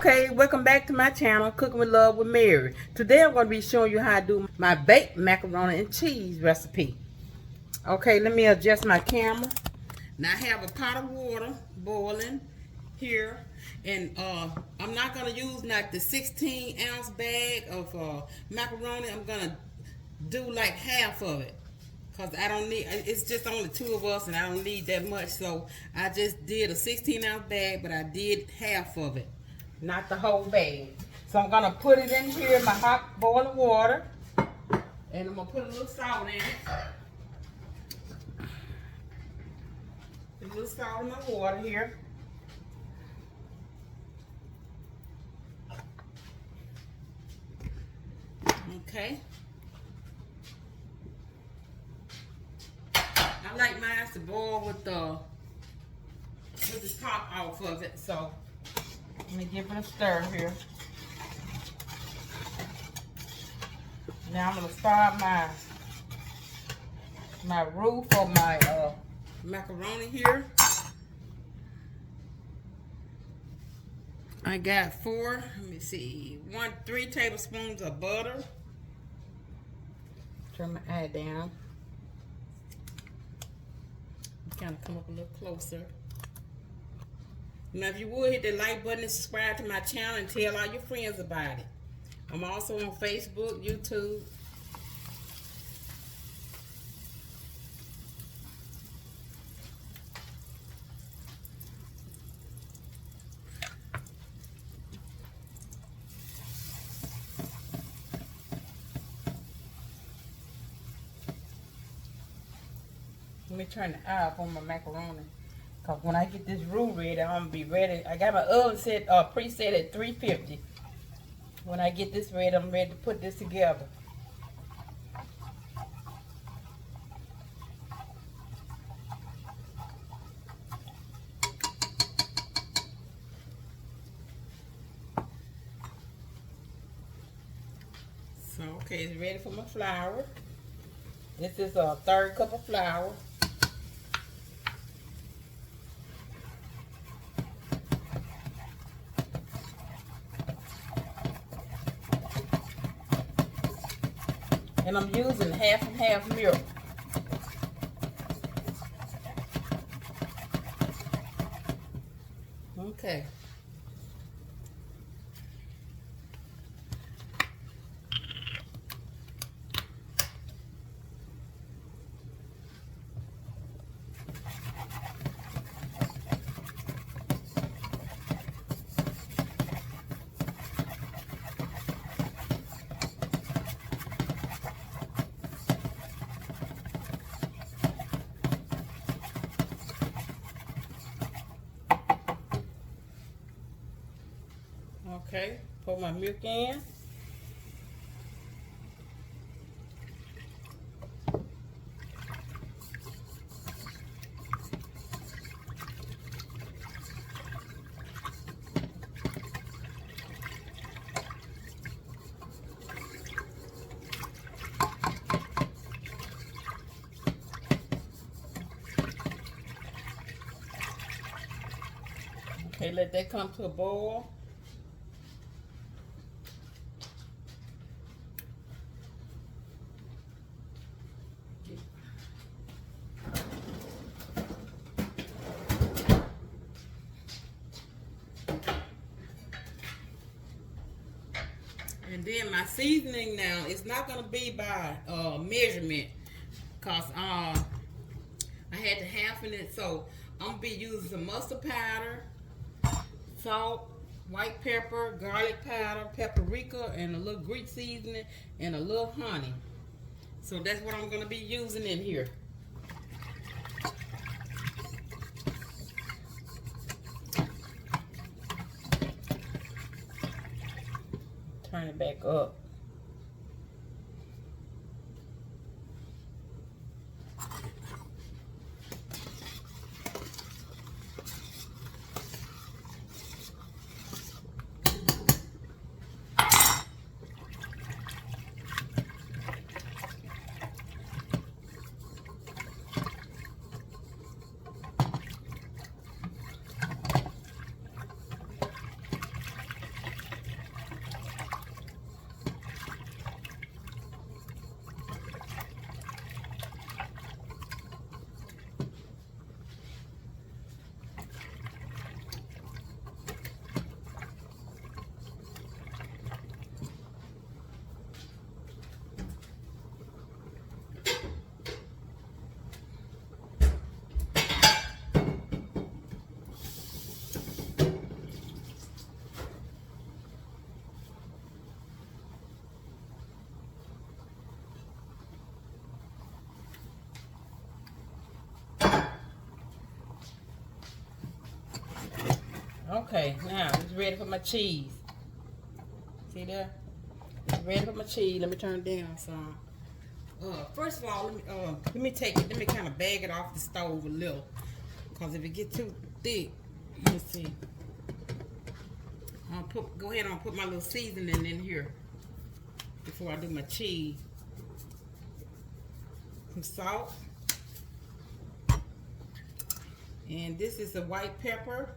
Okay, welcome back to my channel, Cooking with Love with Mary. Today I'm going to be showing you how to do my baked macaroni and cheese recipe. Okay, let me adjust my camera. Now I have a pot of water boiling here, and I'm not going to use like the 16-ounce bag of macaroni. I'm going to do like half of it. Because I don't need, it's just only two of us and I don't need that much. So I just did a 16-ounce bag, but I did half of it, not the whole bag. So I'm going to put it in here in my hot boiling water. And I'm going to put a little salt in it. A little salt in my water here. Okay. I like mine to boil with the top off of it, so let me give it a stir here. Now I'm gonna start my roux for my macaroni here. I got 3 tablespoons of butter. Turn my eye down. Kind of come up a little closer. Now if you would, hit the like button and subscribe to my channel and tell all your friends about it. I'm also on Facebook, YouTube. Let me turn the eye up on my macaroni. Because when I get this roux ready, I'm going to be ready. I got my oven set preset at 350. When I get this ready, I'm ready to put this together. So, okay, it's ready for my flour. This is a 1/3 cup of flour. And I'm using half and half milk. Okay. Okay, pour my milk in. Okay, let that come to a boil. And then my seasoning now, it's not going to be by measurement, because I had to halfen it. So I'm going to be using some mustard powder, salt, white pepper, garlic powder, paprika, and a little Greek seasoning, and a little honey. So that's what I'm going to be using in here. Turn it back up. Okay, now it's ready for my cheese. See there? It's ready for my cheese. Let me turn it down some. First of all, let me kind of bag it off the stove a little, because if it gets too thick, let me see. Go ahead and put my little seasoning in here before I do my cheese. Some salt, and this is a white pepper.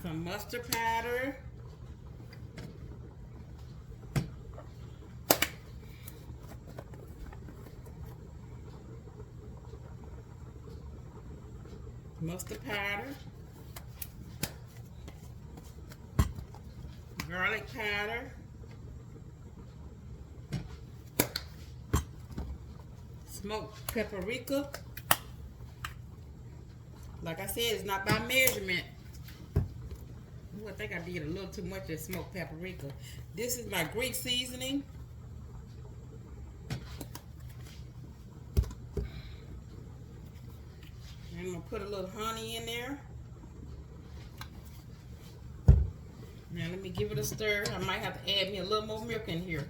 Some mustard powder. Mustard powder. Garlic powder. Smoked paprika. Like I said, it's not by measurement. Ooh, I think I did a little too much of smoked paprika. This is my Greek seasoning. I'm going to put a little honey in there. Now let me give it a stir. I might have to add me a little more milk in here.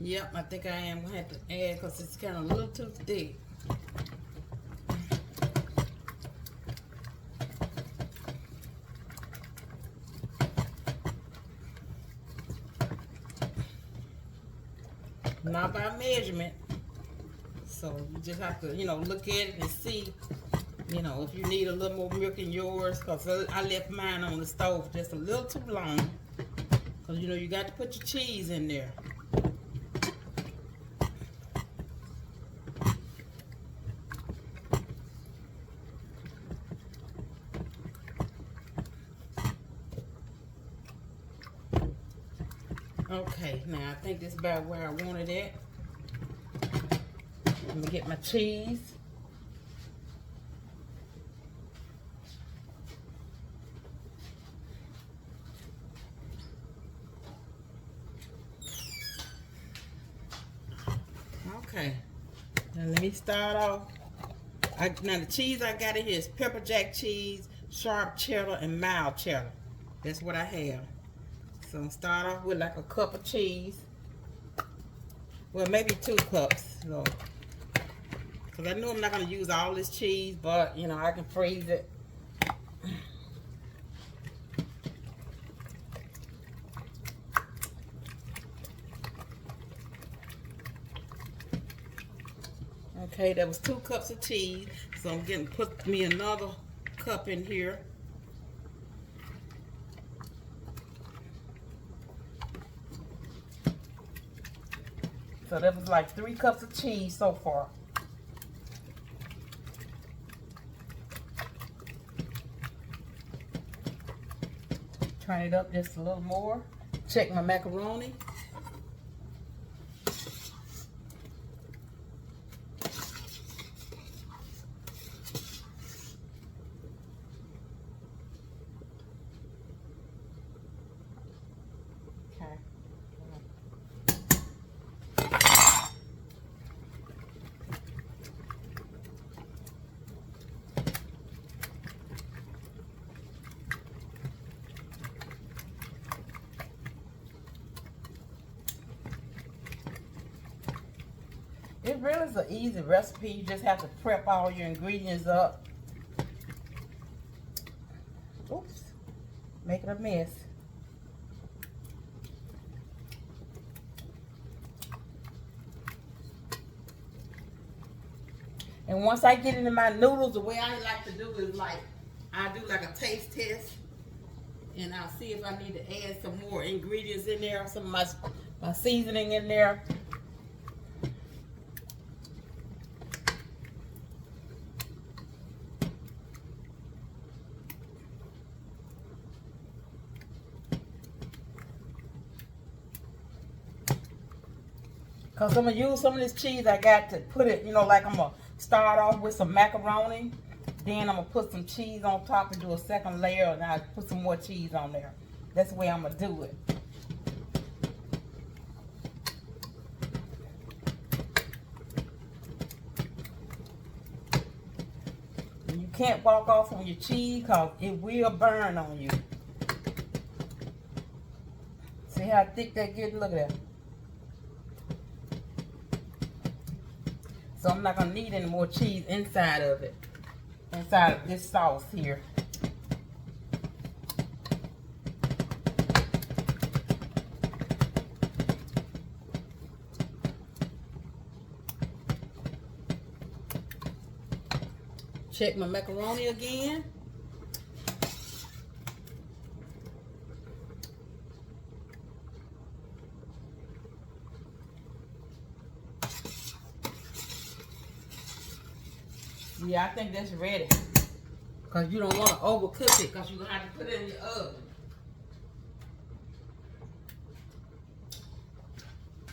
Yep, I think I am going to have to add because it's kind of a little too thick. Not by measurement. So you just have to, look at it and see, if you need a little more milk in yours. Because I left mine on the stove just a little too long. Because, you got to put your cheese in there. Okay, now I think this is about where I wanted it. I'm gonna get my cheese. Okay, now let me start off. Now the cheese I got in here is pepperjack cheese, sharp cheddar, and mild cheddar. That's what I have. So I'm gonna start off with like a cup of cheese. Well, maybe 2 cups. So, because I know I'm not gonna use all this cheese, but I can freeze it. Okay, that was 2 cups of cheese. So I'm getting put me another cup in here. So that was like 3 cups of cheese so far. Turn it up just a little more. Check my macaroni. Okay. It really is an easy recipe. You just have to prep all your ingredients up. Oops, making a mess. And once I get into my noodles, the way I like to do is I do like a taste test. And I'll see if I need to add some more ingredients in there, some of my seasoning in there. Because I'm going to use some of this cheese I got to put it, like I'm going to start off with some macaroni. Then I'm gonna put some cheese on top and do a second layer, and I'll put some more cheese on there. That's the way I'm gonna do it. And you can't walk off on your cheese because it will burn on you. See how thick that getting? Look at that. So I'm not gonna need any more cheese inside of it. Inside of this sauce here. Check my macaroni again. Yeah, I think that's ready. Because you don't want to overcook it because you're going to have to put it in your oven.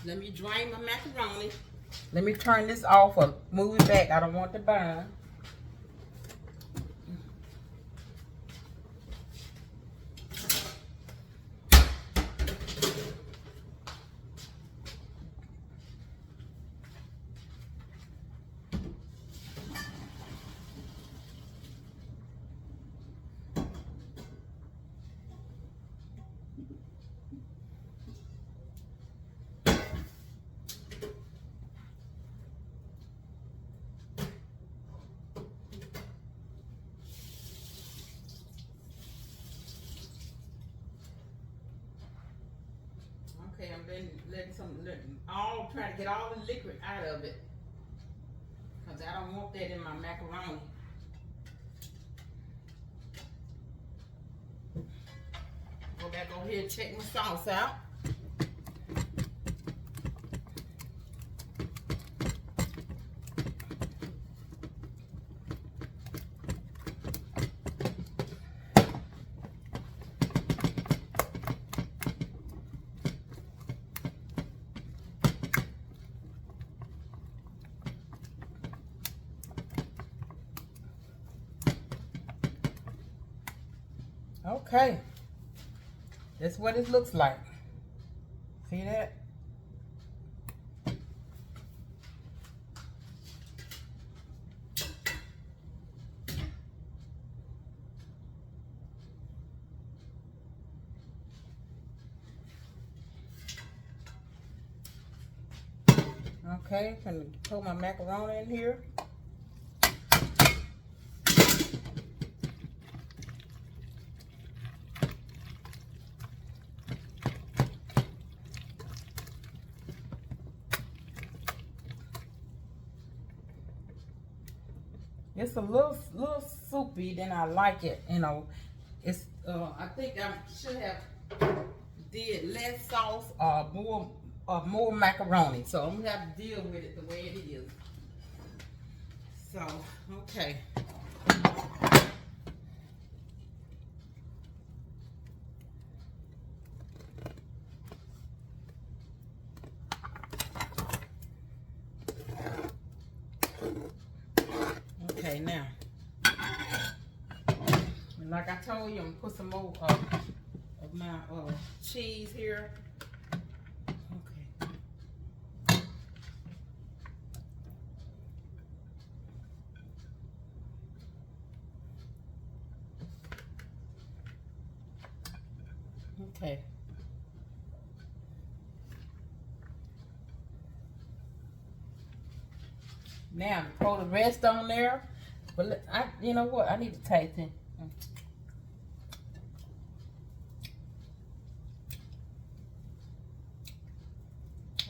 Let me drain my macaroni. Let me turn this off or move it back. I don't want it to burn. Okay, I'm letting trying to get all the liquid out of it. Because I don't want that in my macaroni. Go back over here and check my sauce out. Okay, that's what it looks like. See that? Okay, I'm gonna put my macaroni in here. It's a little soupy, then I like it. You know, it's I think I should have did less sauce or more macaroni. So I'm gonna have to deal with it the way it is. So okay. Okay, now, and like I told you, I'm gonna put some more of my cheese here. Okay. Okay. Now, pour the rest on there. But you know what? I need to taste it.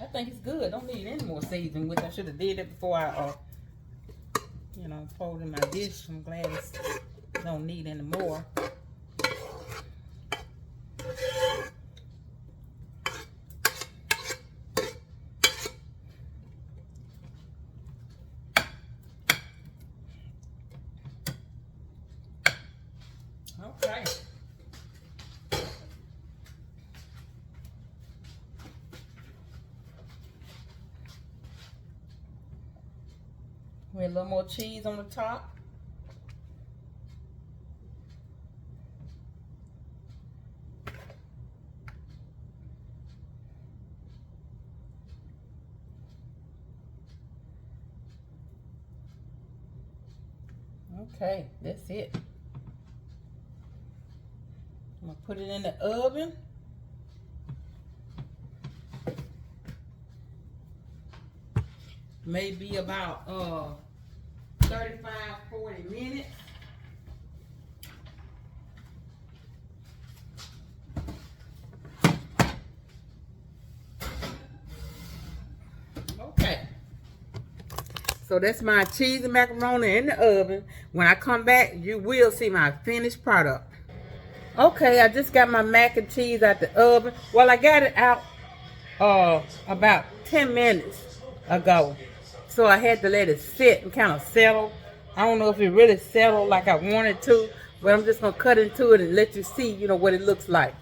I think it's good. Don't need any more seasoning, which I should have did it before I, you know, poured in my dish. I'm glad it don't need any more. Okay. With a little more cheese on the top. Okay, that's it. I'm gonna put it in the oven. Maybe about 35-40 minutes. Okay. So that's my cheese and macaroni in the oven. When I come back, you will see my finished product. Okay, I just got my mac and cheese out the oven. Well, I got it out about 10 minutes ago. So I had to let it sit and kind of settle. I don't know if it really settled like I wanted to, but I'm just going to cut into it and let you see, you know, what it looks like.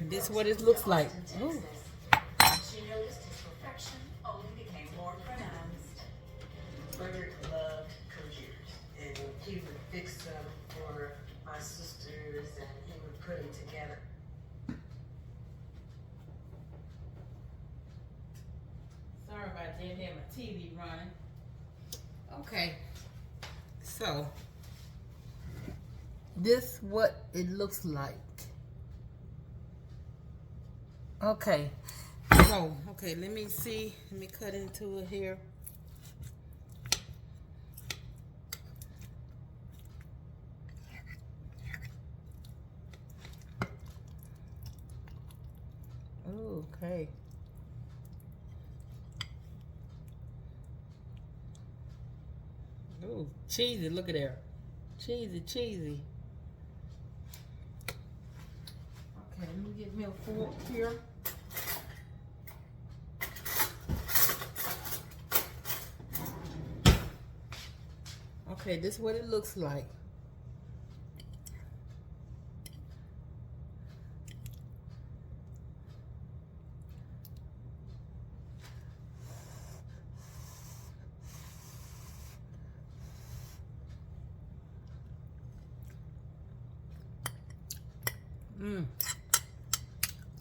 This is what it looks like. Ooh. She noticed his perfection only became more pronounced. Frederick loved computers, and he would fix them for my sisters, and he would put them together. Sorry about that, had my TV running. Okay, so this what it looks like. Okay, so let me see. Let me cut into it here. Okay. Ooh, cheesy, look at there. Cheesy, cheesy. Okay, let me get me a fork here. Okay, this is what it looks like.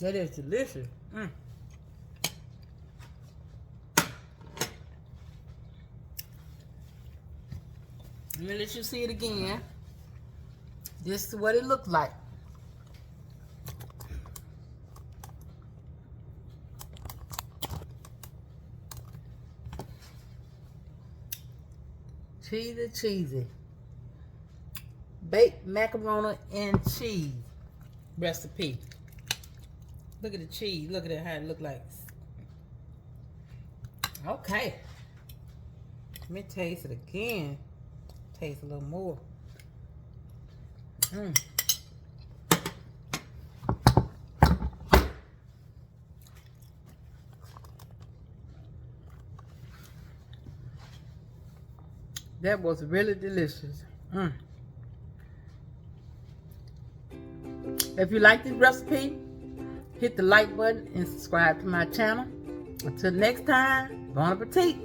That is delicious. Let me let you see it again. This is what it looked like. Cheesy, cheesy. Baked macaroni and cheese recipe. Look at the cheese. Look at how it look like. Okay. Let me taste it again. Taste a little more. That was really delicious. If you like this recipe, hit the like button and subscribe to my channel. Until next time, bon appetit.